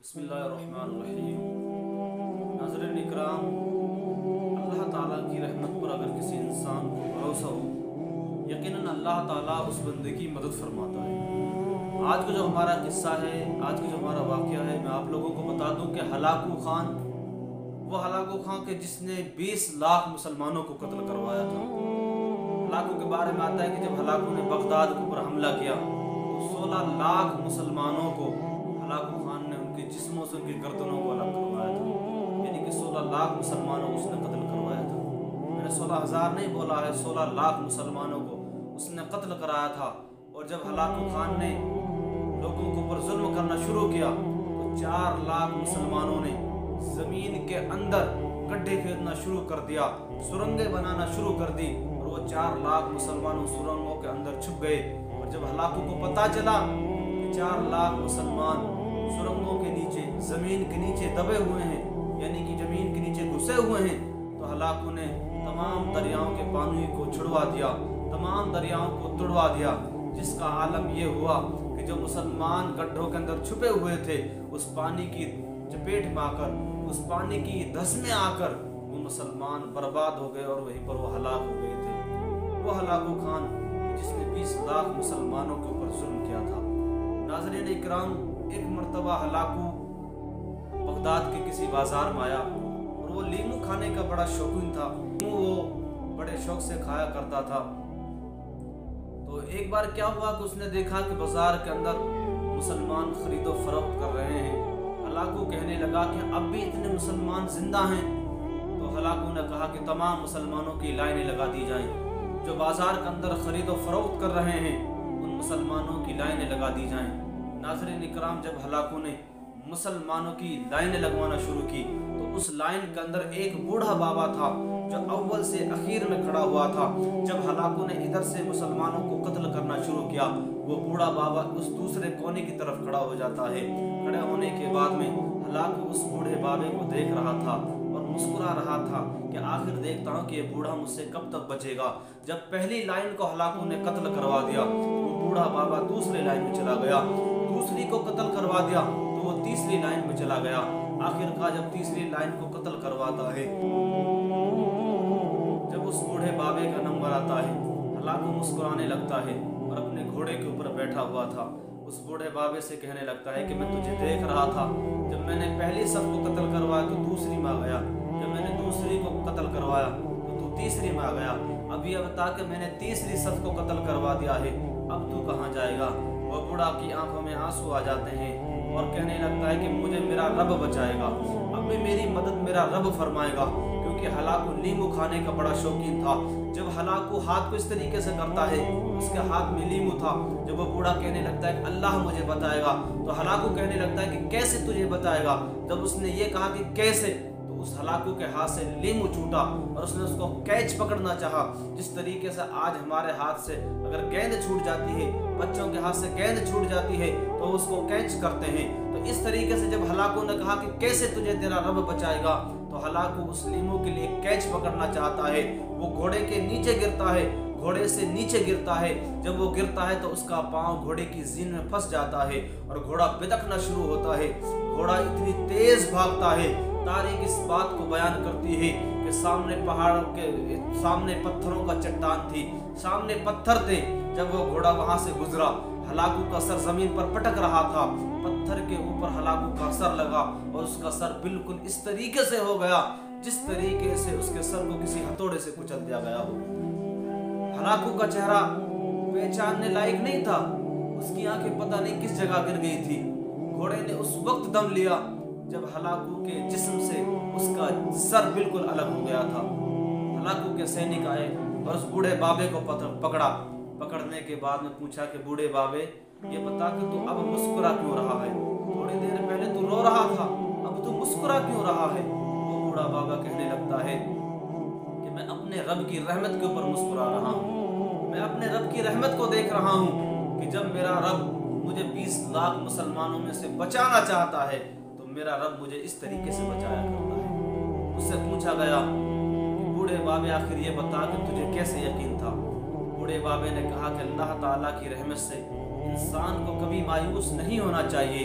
بسم اللہ الرحمن الرحیم۔ ناظرین اکرام، اللہ تعالیٰ کی رحمت پر اگر کسی انسان کو بھروسہ ہو، یقیناً اللہ تعالیٰ اس بندے کی مدد فرماتا ہے۔ آج کا جو ہمارا قصہ ہے، آج کا جو ہمارا واقعہ ہے، میں آپ لوگوں کو بتا دوں کہ ہلاکو خان، وہ ہلاکو خان کہ جس نے 20 لاکھ مسلمانوں کو قتل کروایا تھا۔ ہلاکو کے بارے میں آتا ہے کہ جب ہلاکو نے بغداد کے اوپر حملہ کیا تو 16 لاکھ مسلمانوں کو ہلاکو خان نے ان کے جسموں سے ان کی گردنوں کو الگ کروایا تھا، یعنی کہ 16 لاکھ مسلمانوں کو اس نے قتل کروایا تھا۔ میں نے 16,000 نہیں بولا ہے، 16 لاکھ مسلمانوں کو اس نے قتل کرایا تھا۔ اور جب ہلاکو خان نے لوگوں کے اوپر ظلم کرنا شروع کیا تو 4 لاکھ مسلمانوں نے زمین کے اندر گڈھے کھودنا شروع کر دیا، سرنگیں بنانا شروع کر دی، اور وہ 4 لاکھ مسلمانوں سرنگوں کے اندر چھپ گئے۔ اور جب ہلاکو کو پتہ چلا کہ 4 لاکھ مسلمان سرنگوں کے نیچے، زمین کے نیچے دبے ہوئے ہیں، یعنی کہ زمین کے نیچے گھسے ہوئے ہیں، تو ہلاکو نے تمام دریاؤں کے پانی کو چھڑوا دیا، تمام دریاؤں کو توڑوا دیا، جس کا عالم یہ ہوا کہ جو مسلمان گڈھوں کے اندر چھپے ہوئے تھے، اس پانی کی چپیٹ میں آ کر، اس پانی کی دھس میں آ کر وہ مسلمان برباد ہو گئے اور وہیں پر وہ ہلاک ہو گئے تھے۔ وہ ہلاکو خان جس نے 20 لاکھ مسلمانوں کے اوپر ظلم کیا تھا۔ ناظرین اکرام، ایک مرتبہ ہلاکو بغداد کے کسی بازار میں آیا اور وہ لیمو کھانے کا بڑا شوقین تھا۔ لیمو وہ بڑے شوق سے کھایا کرتا تھا۔ تو ایک بار کیا ہوا کہ اس نے دیکھا کہ بازار کے اندر مسلمان خرید و فروخت کر رہے ہیں۔ ہلاکو کہنے لگا کہ اب بھی اتنے مسلمان زندہ ہیں۔ تو ہلاکو نے کہا کہ تمام مسلمانوں کی لائنیں لگا دی جائیں، جو بازار کے اندر خرید و فروخت کر رہے ہیں ان مسلمانوں کی لائنیں لگا دی جائیں۔ ناظرین اکرام، جب ہلاکو نے مسلمانوں کی لائنیں لگوانا شروع کی تو اس لائن کے اندر ایک بوڑھا بابا تھا جو اول سے اخیر میں کھڑا ہوا تھا۔ جب ہلاکو نے ادھر سے مسلمانوں کو قتل کرنا شروع کیا، وہ بوڑھا بابا اس دوسرے کونے کی طرف کھڑا ہو جاتا ہے۔ کھڑے ہونے کے بعد میں ہلاکو اس بوڑھے بابے کو دیکھ رہا تھا اور مسکرا رہا تھا کہ آخر دیکھتا ہوں کہ یہ بوڑھا مجھ سے کب تک بچے گا۔ جب پہلی لائن کو ہلاکو نے قتل کروا دیا، وہ بوڑھا بابا دوسرے لائن میں چلا گیا، دوسری کو قتل کروا دیا تو وہ تیسری لائن میں چلا گیا۔ آخر کا جب تیسری لائن کو قتل کرواتا ہے، جب اس بوڑھے بابے کا نمبر آتا ہے، ہلاکو مسکرانے لگتا ہے اور اپنے گھوڑے کے اوپر بیٹھا ہوا تھا۔ اس بوڑھے بابے سے کہنے لگتا ہے کہ میں تجھے دیکھ رہا تھا، جب میں نے پہلی صف کو قتل کروایا تو دوسری میں آ گیا، جب میں نے دوسری کو قتل کروایا تو تیسری میں آ گیا، اب یہ بتا کہ میں نے تیسری صف کو قتل کروا دیا ہے، اب تو کہاں جائے گا؟ وہ بوڑھا کی آنکھوں میں آنسو آ جاتے ہیں اور کہنے لگتا ہے کہ مجھے میرا رب بچائے گا، اب بھی میری مدد میرا رب فرمائے گا، کیونکہ ہلاکو لیمو کھانے کا بڑا شوقین تھا۔ جب ہلاکو ہاتھ کو اس طریقے سے کرتا ہے، اس کے ہاتھ میں لیمو تھا، جب وہ بوڑھا کہنے لگتا ہے کہ اللہ مجھے بتائے گا، تو ہلاکو کہنے لگتا ہے کہ کیسے تجھے بتائے گا؟ جب اس نے یہ کہا کہ کیسے، تو اس ہلاکو کے ہاتھ سے لیمو چھوٹا اور اس نے اس کو کیچ پکڑنا چاہا، جس طریقے سے آج ہمارے ہاتھ سے اگر گیند چھوٹ جاتی ہے، بچوں کے ہاتھ سے گیند چھوٹ جاتی ہے تو اس کو کیچ کرتے ہیں، تو اس طریقے سے جب ہلاکو نے کہا کہ کیسے تجھے تیرا رب بچائے گا، تو ہلاکو اس لیمو کے لیے کیچ پکڑنا چاہتا ہے۔ وہ گھوڑے کے نیچے گرتا ہے، گھوڑے سے نیچے گرتا ہے، جب وہ گرتا ہے تو اس کا پاؤں گھوڑے کی زین میں پھنس جاتا ہے اور گھوڑا بدکنا شروع ہوتا ہے۔ گھوڑا اتنی تیز بھاگتا ہے، تاریخ اس بات کو بیان کرتی ہے کہ سامنے پہاڑوں کے سامنے پتھروں کا چٹان تھی، سامنے پتھر تھے، جب وہ گھوڑا وہاں سے گزرا، ہلاکو کا سر زمین پر پٹک رہا تھا، پتھر کے اوپر ہلاکو کا سر لگا اور اس کا سر بالکل اس طریقے سے ہو گیا جس طریقے سے اس کے سر کو کسی ہتھوڑے سے کچل دیا گیا ہو۔ ہلاکو کا چہرہ پہچاننے لائق نہیں تھا، اس کی آنکھیں پتہ نہیں کس جگہ گر گئی تھی۔ گھوڑے نے اس وقت دم لیا جب ہلاکو کے جسم سے اس کا سر بالکل الگ ہو گیا تھا۔ ہلاکو کے سینک آئے اور اس بوڑھے بابے کو پکڑا، پکڑنے کے بعد میں پوچھا کہ بوڑھے بابے یہ بتا کہ تو اب مسکرا کیوں رہا ہے؟ تھوڑی دیر پہلے تو رو رہا تھا، اب تو مسکرا کیوں رہا ہے؟ وہ بوڑھا بابا کہنے لگتا ہے کہ میں اپنے رب کی رحمت کے اوپر مسکرا رہا ہوں، میں اپنے رب کی رحمت کو دیکھ رہا ہوں کہ جب میرا رب مجھے 20 لاکھ مسلمانوں میں سے بچانا چاہتا ہے تو میرا رب مجھے اس طریقے سے بچایا کرتا ہے۔ اس سے پوچھا گیا کہ بوڑھے بابے آخر یہ بتا کہ تجھے کیسے یقین تھا؟ بوڑھے بابے نے کہا کہ اللہ تعالیٰ کی رحمت سے انسان کو کبھی مایوس نہیں ہونا چاہیے،